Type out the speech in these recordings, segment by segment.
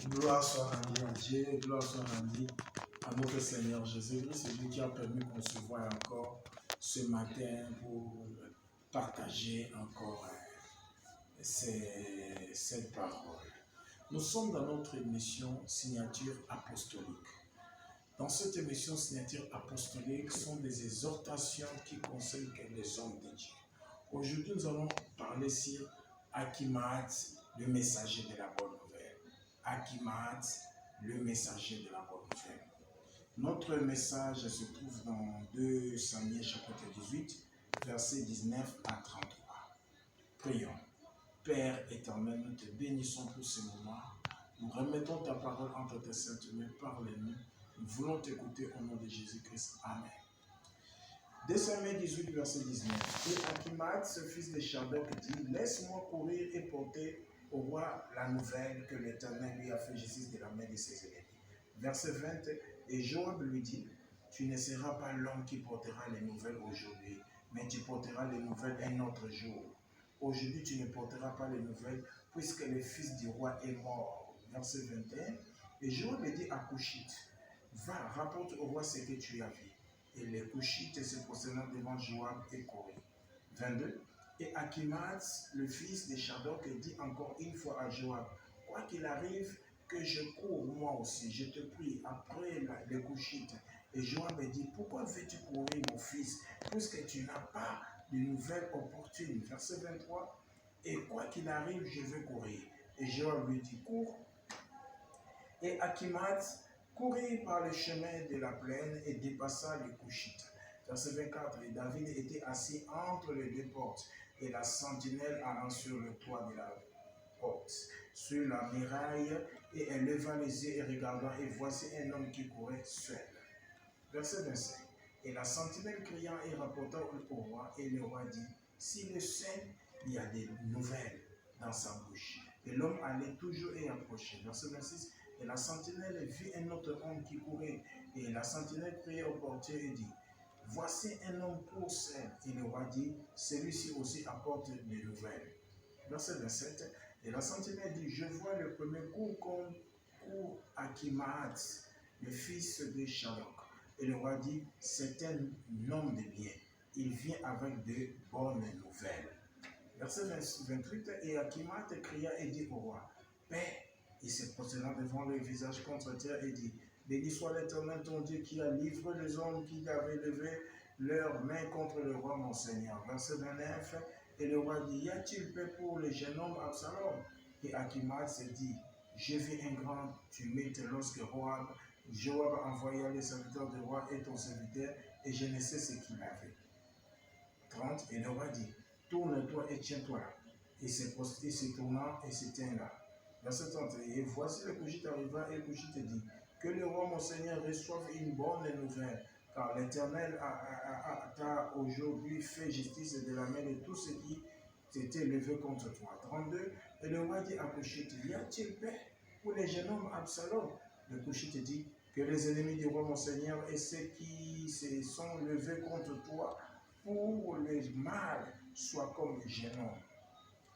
Gloire soit rendue à Dieu, gloire soit rendue à notre Seigneur Jésus-Christ, c'est lui qui a permis qu'on se voie encore ce matin pour partager encore cette parole. Nous sommes dans notre émission Signature Apostolique. Dans cette émission Signature Apostolique sont des exhortations qui concernent les hommes de Dieu. Aujourd'hui, nous allons parler sur Achimaat, le messager de la bonne nouvelle. Achimaat, le messager de la bonne nouvelle. Notre message se trouve dans 2 Samuel chapitre 18, versets 19 à 33. Prions. Père éternel, nous te bénissons pour ce moment. Nous remettons ta parole entre tes saintes mains. Parle-nous. Nous voulons t'écouter au nom de Jésus-Christ. Amen. 2 Samuel 18, verset 19. Et Achimaat, ce fils de Shadok, dit: laisse-moi courir et porter au roi la nouvelle que l'Éternel lui a fait justice de la main de ses ennemis. Verset 20. Et Joab lui dit: tu ne seras pas l'homme qui portera les nouvelles aujourd'hui, mais tu porteras les nouvelles un autre jour. Aujourd'hui, tu ne porteras pas les nouvelles, puisque le fils du roi est mort. Verset 21. Et Joab dit à Coushite: va, rapporte au roi ce que tu as vu. Et les Couchites se prosternèrent devant Joab et coururent. 22. Et Achimaat, le fils de Shadok, dit encore une fois à Joab: quoi qu'il arrive, que je cours moi aussi, je te prie, après les Couchites. Et Joab dit: pourquoi veux-tu courir, mon fils, puisque tu n'as pas de nouvelles opportunes? Verset 23. Et quoi qu'il arrive, je veux courir. Et Joab lui dit: cours. Et Achimaat courut par le chemin de la plaine et dépassa les Couchites. Verset 24. Et David était assis entre les deux portes, et la sentinelle allant sur le toit de la porte, sur la muraille, et elle leva les yeux et regarda, et voici un homme qui courait seul. Verset 25. Et la sentinelle criant et rapporta au roi, et le roi dit: si le sait, il y a des nouvelles dans sa bouche. Et l'homme allait toujours et approchait. Verset 26. Et la sentinelle vit un autre homme qui courait. Et la sentinelle criait au portier et dit: voici un homme pour seul. Et le roi dit: celui-ci aussi apporte des nouvelles. Verset 27. Et la sentinelle dit: je vois le premier coup comme court Achimaat, le fils de Shadok. Et le roi dit: c'est un homme de bien. Il vient avec de bonnes nouvelles. Verset 28. Et Achimaat cria et dit au roi: paix. Il se prosterna devant le visage contre terre et dit: béni soit l'Éternel ton Dieu qui a livré les hommes qui avaient levé leurs mains contre le roi mon Seigneur. Verset 29. Et le roi dit: y a-t-il paix pour le jeune homme Absalom? Et Achimaat se dit: j'ai vu un grand tumulte lorsque Joab envoya les serviteurs du roi et ton serviteur, et je ne sais ce qu'il avait. 30. Et le roi dit: tourne-toi et tiens-toi là. Et se tourna et se tint là. Verset 30. Et voici le Couchite arriva, et le Couchite dit: que le roi mon Seigneur reçoive une bonne nouvelle, car l'Éternel t'a aujourd'hui fait justice de la main de tous ceux qui s'étaient levés contre toi. 32. Et le roi dit à Couchite: y a-t-il paix pour les jeunes hommes Absalom? Le Couchite dit: que les ennemis du roi mon Seigneur et ceux qui se sont levés contre toi pour le mal soient comme jeune homme.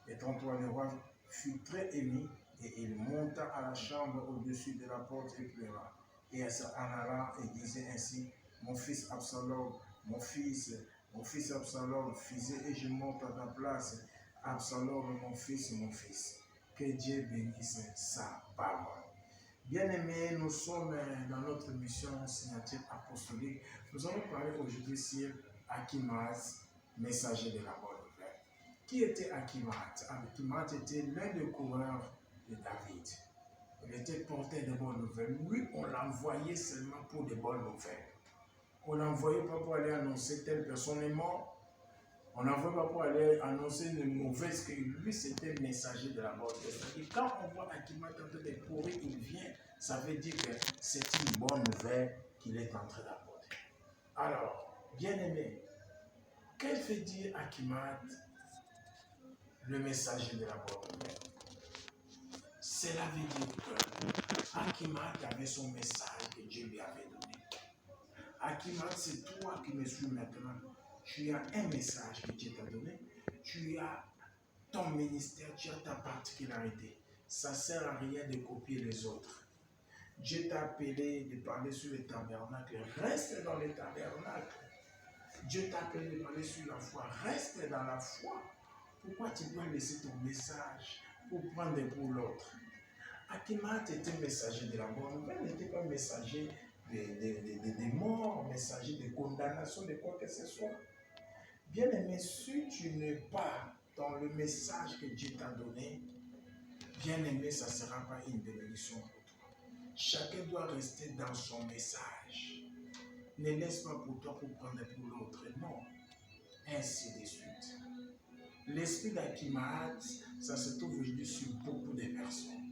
Et 33. Le roi fut très ému, et il monta à la chambre au-dessus de la porte et pleura. Et elle s'en alla et disait ainsi: mon fils Absalom, mon fils Absalom, fils, et je monte à ta place. Absalom, mon fils. Que Dieu bénisse sa parole. Bien-aimés, nous sommes dans notre mission Signature Apostolique. Nous allons parler aujourd'hui sur Achimaat, messager de la bonne nouvelle. Qui était Achimaat? Achimaat était l'un des coureurs de David. Il était porteur de bonnes nouvelles. Lui, on l'envoyait seulement pour de bonnes nouvelles. On ne l'envoyait pas pour aller annoncer telle personne est morte. On ne l'envoyait pas pour aller annoncer une mauvaise, que lui, c'était le messager de la bonne nouvelle. Et quand on voit Achimaat en train de courir, il vient, ça veut dire que c'est une bonne nouvelle qu'il est en train d'apporter. Alors, bien-aimé, qu'est-ce que veut dire Achimaat, le messager de la bonne nouvelle? Cela veut dire que Achimaat avait son message que Dieu lui avait donné. Achimaat, c'est toi qui me suis maintenant. Tu as un message que Dieu t'a donné. Tu as ton ministère, tu as ta particularité. Ça ne sert à rien de copier les autres. Dieu t'a appelé de parler sur le tabernacle. Reste dans le tabernacle. Dieu t'a appelé de parler sur la foi. Reste dans la foi. Pourquoi tu dois laisser ton message pour prendre pour l'autre? Akimaat était messager de la bonne nouvelle, n'était pas messager des morts, messager de condamnation, de quoi que ce soit. Bien aimé, si tu n'es pas dans le message que Dieu t'a donné, bien aimé, ça ne sera pas une bénédiction pour toi. Chacun doit rester dans son message. Ne laisse pas pour toi pour prendre pour l'autre. Non. Ainsi de suite. L'esprit d'Akimaat, ça se trouve aujourd'hui sur beaucoup de personnes.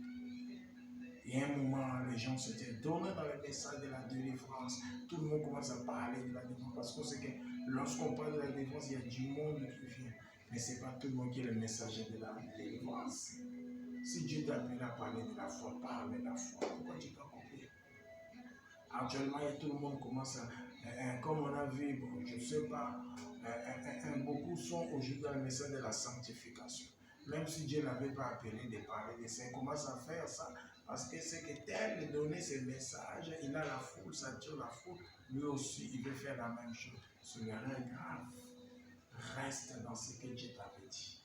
Et à un moment, les gens s'étaient donnés dans le message de la délivrance. Tout le monde commence à parler de la délivrance. Parce qu'on sait que lorsqu'on parle de la délivrance, il y a du monde qui vient. Mais ce n'est pas tout le monde qui est le messager de la délivrance. Si Dieu t'a appelé à parler de la foi, parle de la foi. Pourquoi tu peux copier? Actuellement, tout le monde commence à, comme on a vu, bon, je ne sais pas, beaucoup sont aujourd'hui dans le message de la sanctification. Même si Dieu n'avait pas appelé de parler de ça, il commence à faire ça. Parce que c'est que tel de donner ce message, il a la foule, ça tire la foule. Lui aussi, il veut faire la même chose. Ce n'est rien de grave. Reste dans ce que Dieu t'avait dit.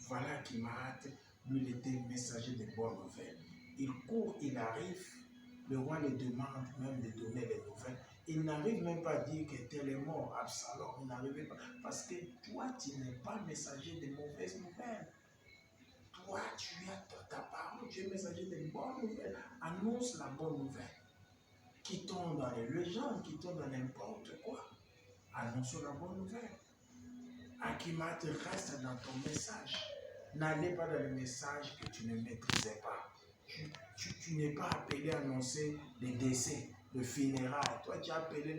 Voilà qui m'a hâte. Lui, il était messager de bonnes nouvelles. Il court, il arrive. Le roi le demande même de donner les nouvelles. Il n'arrive même pas à dire que tel est mort, Absalom. Il n'arrivait pas. Parce que toi, tu n'es pas messager de mauvaises nouvelles. Toi, tu as ta parole, tu es messager de bonnes nouvelles. Annonce la bonne nouvelle. Qui tombe dans les légendes, qui tombe dans n'importe quoi. Annonce la bonne nouvelle. Akimaat, reste dans ton message. N'allez pas dans le message que tu ne maîtrisais pas. Tu n'es pas appelé à annoncer les décès, le funérailles. Toi, tu es appelé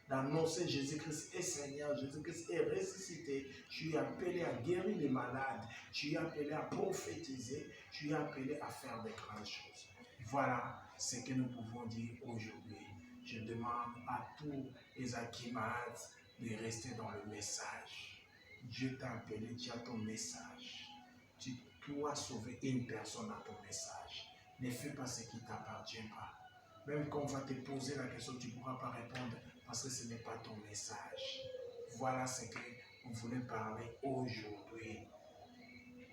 d'annoncer Jésus-Christ est Seigneur, Jésus-Christ est ressuscité. Tu es appelé à guérir les malades. Tu es appelé à prophétiser. Tu es appelé à faire des grandes choses. Voilà ce que nous pouvons dire aujourd'hui. Je demande à tous les Akimaat de rester dans le message. Dieu t'a appelé, tu as ton message. Tu dois sauver une personne à ton message. Ne fais pas ce qui ne t'appartient pas. Même quand on va te poser la question, tu ne pourras pas répondre parce que ce n'est pas ton message. Voilà ce qu'on voulait parler aujourd'hui.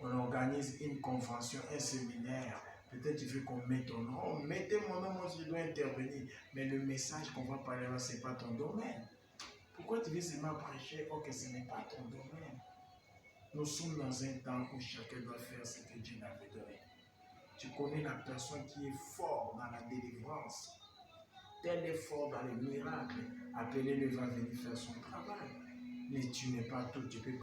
On organise une convention, un séminaire. Peut-être tu veux qu'on mette ton nom. Mettez mon nom, moi je dois intervenir. Mais le message qu'on va parler là, ce n'est pas ton domaine. Pourquoi tu veux seulement prêcher? Oh, que ce n'est pas ton domaine. Nous sommes dans un temps où chacun doit faire ce que Dieu l'avait donné. Tu connais la personne qui est fort dans la délivrance. Tel est fort dans les miracles. Appelez-le, va venir faire son travail. Mais tu n'es pas tout. Tu peux